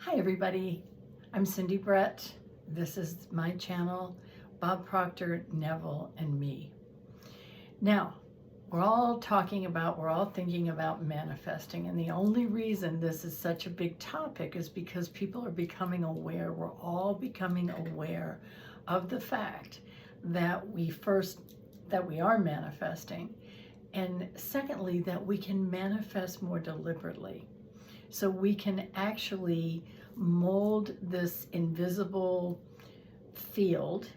Hi everybody, I'm Cindy Brett. This is my channel, Bob Proctor, Neville, and me. Now, we're all thinking about manifesting, and the only reason this is such a big topic is because people are becoming aware, we're all becoming aware of the fact that we are manifesting, and secondly, that we can manifest more deliberately. So we can actually mold this invisible field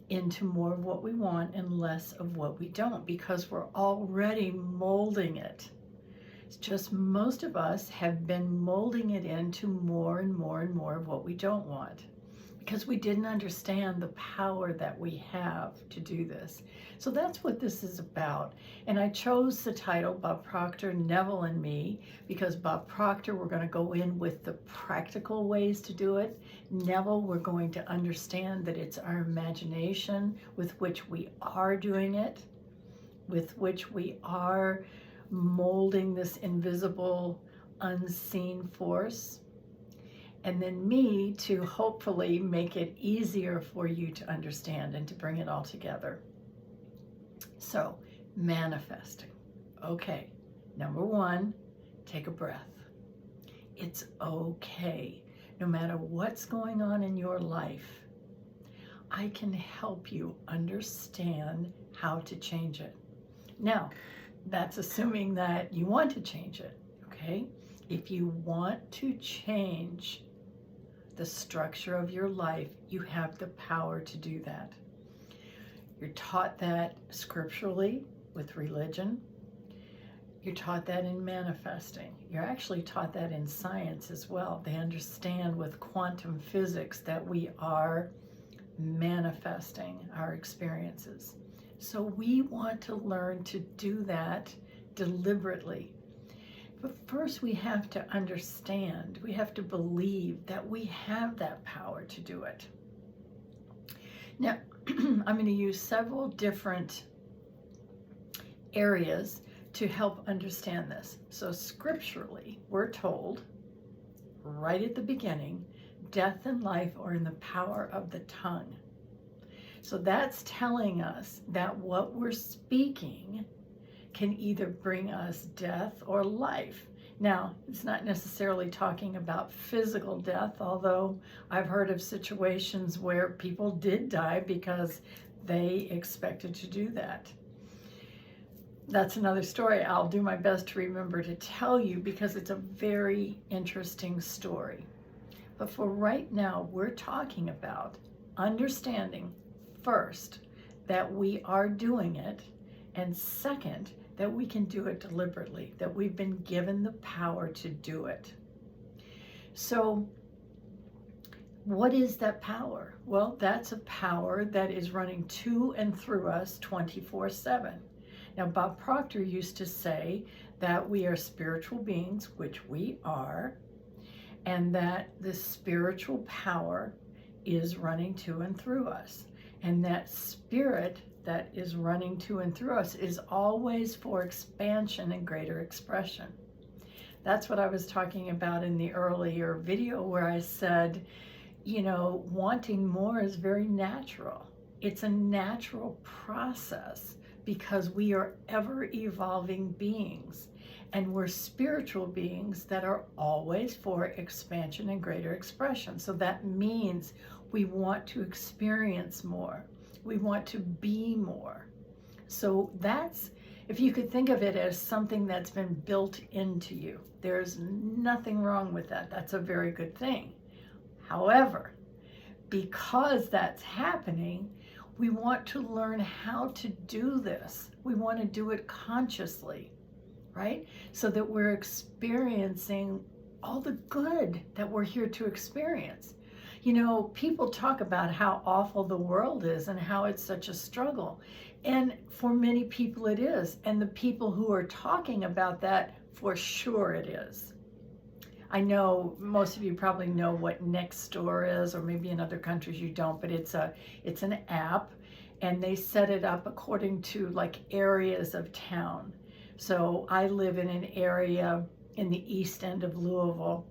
into more of what we want and less of what we don't, because we're already molding it. It's just most of us have been molding it into more and more and more of what we don't want, because we didn't understand the power that we have to do this. So that's what this is about. And I chose the title Bob Proctor, Neville, and Me, because Bob Proctor, we're going to go in with the practical ways to do it. Neville, we're going to understand that it's our imagination with which we are doing it, with which we are molding this invisible, unseen force. And then me to hopefully make it easier for you to understand and to bring it all together. So, manifesting. Okay, number one, take a breath. It's okay. No matter what's going on in your life, I can help you understand how to change it. Now, that's assuming that you want to change it, okay? If you want to change the structure of your life, you have the power to do that. You're taught that scripturally with religion. You're taught that in manifesting. You're actually taught that in science as well. They understand with quantum physics that we are manifesting our experiences. So we want to learn to do that deliberately. But first we have to understand, we have to believe that we have that power to do it. Now, I'm going to use several different areas to help understand this. So scripturally, we're told right at the beginning, death and life are in the power of the tongue. So that's telling us that what we're speaking can either bring us death or life. Now, it's not necessarily talking about physical death, although I've heard of situations where people did die because they expected to do that. That's another story I'll do my best to remember to tell you, because it's a very interesting story. But for right now, we're talking about understanding first that we are doing it, and second, that we can do it deliberately, that we've been given the power to do it. So what is that power? Well, that's a power that is running to and through us 24/7. Now, Bob Proctor used to say that we are spiritual beings, which we are, and that the spiritual power is running to and through us. And that spirit that is running to and through us is always for expansion and greater expression. That's what I was talking about in the earlier video, where I said, wanting more is very natural. It's a natural process because we are ever evolving beings, and we're spiritual beings that are always for expansion and greater expression. So that means we want to experience more. We want to be more. So that's, if you could think of it as something that's been built into you, there's nothing wrong with that. That's a very good thing. However, because that's happening, we want to learn how to do this. We want to do it consciously, right? So that we're experiencing all the good that we're here to experience. People talk about how awful the world is and how it's such a struggle. And for many people it is. And the people who are talking about that, for sure it is. I know most of you probably know what Nextdoor is, or maybe in other countries you don't, but it's an app, and they set it up according to like areas of town. So I live in an area in the east end of Louisville,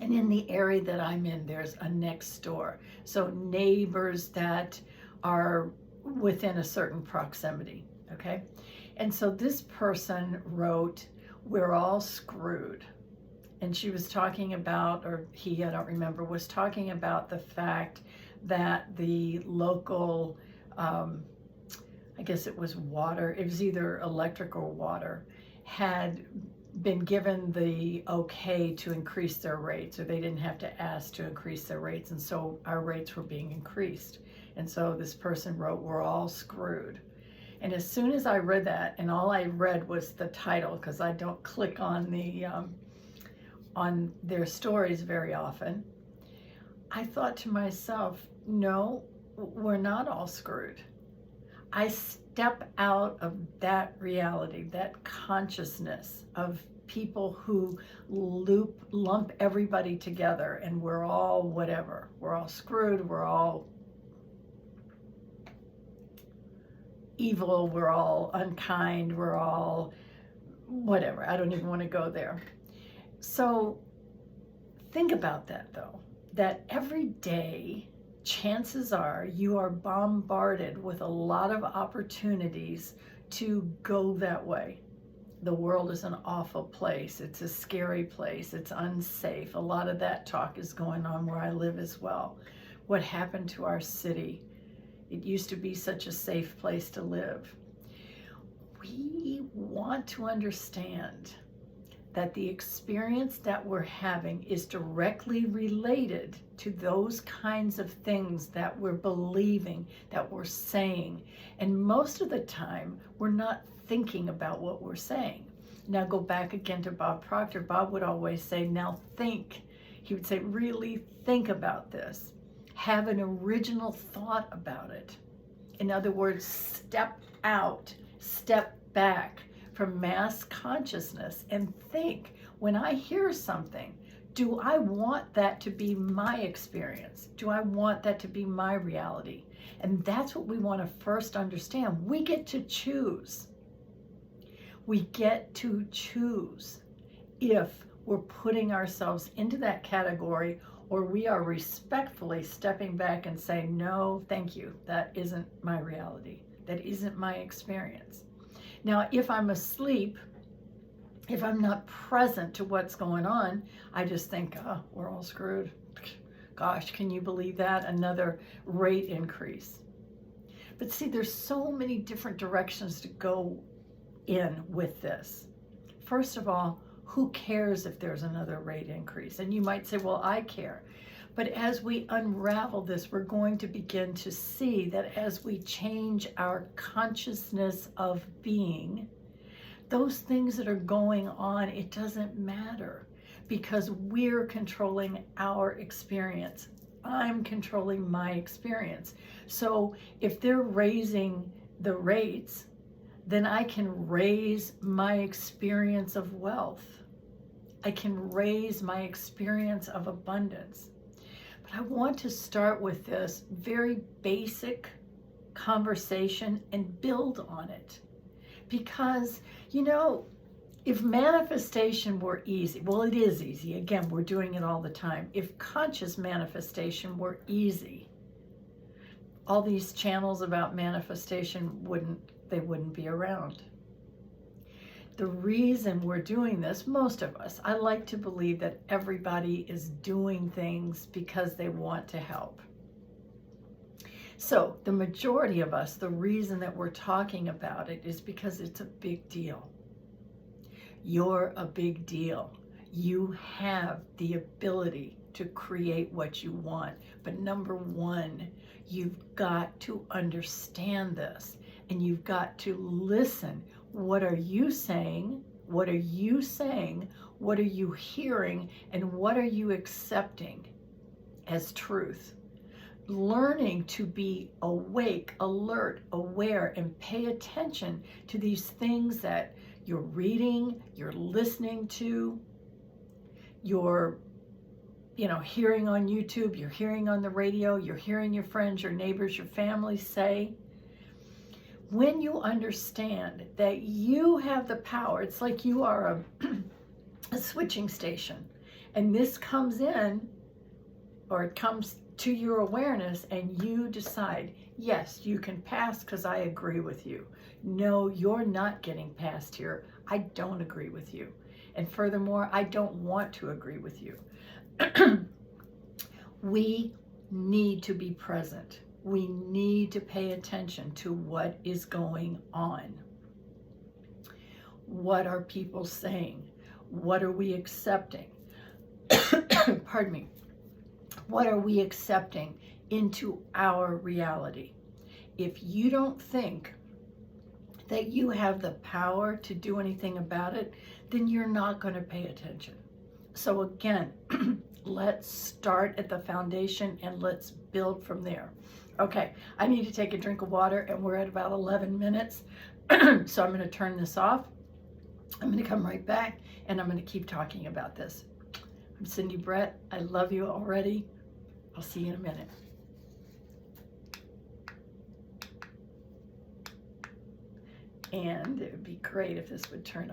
And in the area that I'm in, there's a next door. So neighbors that are within a certain proximity, okay? And so this person wrote, "We're all screwed." And she was talking about, or he, I don't remember, was talking about the fact that the local, I guess it was water, it was either electric or water, had been given the okay to increase their rates, or they didn't have to ask to increase their rates, and so our rates were being increased. And so this person wrote, "We're all screwed." And as soon as I read that, and all I read was the title, because I don't click on their stories very often, I thought to myself, no, we're not all screwed. I step out of that reality, that consciousness of people who lump everybody together and we're all whatever. We're all screwed, we're all evil, we're all unkind, we're all whatever. I don't even want to go there. So think about that though, that every day, chances are you are bombarded with a lot of opportunities to go that way. The world is an awful place. It's a scary place. It's unsafe. A lot of that talk is going on where I live as well. What happened to our city? It used to be such a safe place to live. We want to understand that the experience that we're having is directly related to those kinds of things that we're believing, that we're saying. And most of the time, we're not thinking about what we're saying. Now go back again to Bob Proctor. Bob would always say, now think. He would say, really think about this. Have an original thought about it. In other words, step out, step back from mass consciousness and think, when I hear something, do I want that to be my experience? Do I want that to be my reality? And that's what we want to first understand. We get to choose. We get to choose if we're putting ourselves into that category or we are respectfully stepping back and saying, no, thank you. That isn't my reality. That isn't my experience. Now, if I'm asleep, if I'm not present to what's going on, I just think, oh, we're all screwed. Gosh, can you believe that? Another rate increase. But see, there's so many different directions to go in with this. First of all, who cares if there's another rate increase? And you might say, well, I care. But as we unravel this, we're going to begin to see that as we change our consciousness of being, those things that are going on, it doesn't matter because we're controlling our experience. I'm controlling my experience. So if they're raising the rates, then I can raise my experience of wealth. I can raise my experience of abundance. But I want to start with this very basic conversation and build on it. Because, you know, if manifestation were easy, well, it is easy. Again, we're doing it all the time. If conscious manifestation were easy, all these channels about manifestation wouldn't be around. The reason we're doing this, most of us, I like to believe that everybody is doing things because they want to help. So the majority of us, the reason that we're talking about it is because it's a big deal. You're a big deal. You have the ability to create what you want. But number one, you've got to understand this and you've got to listen. What are you saying? What are you saying? What are you hearing? And what are you accepting as truth? Learning to be awake, alert, aware, and pay attention to these things that you're reading, you're listening to, you're hearing on YouTube, you're hearing on the radio, you're hearing your friends, your neighbors, your family say. When you understand that you have the power, it's like you are a switching station And this comes in, or it comes to your awareness, and you decide, yes, you can pass because I agree with you. No, you're not getting past here. I don't agree with you. And furthermore, I don't want to agree with you. We need to be present. We need to pay attention to what is going on. What are people saying? What are we accepting? Pardon me. What are we accepting into our reality? If you don't think that you have the power to do anything about it, then you're not going to pay attention. So again, let's start at the foundation and let's build from there. Okay, I need to take a drink of water, and we're at about 11 minutes. So I'm going to turn this off. I'm going to come right back, and I'm going to keep talking about this. I'm Cindy Brett. I love you already. I'll see you in a minute. And it would be great if this would turn off.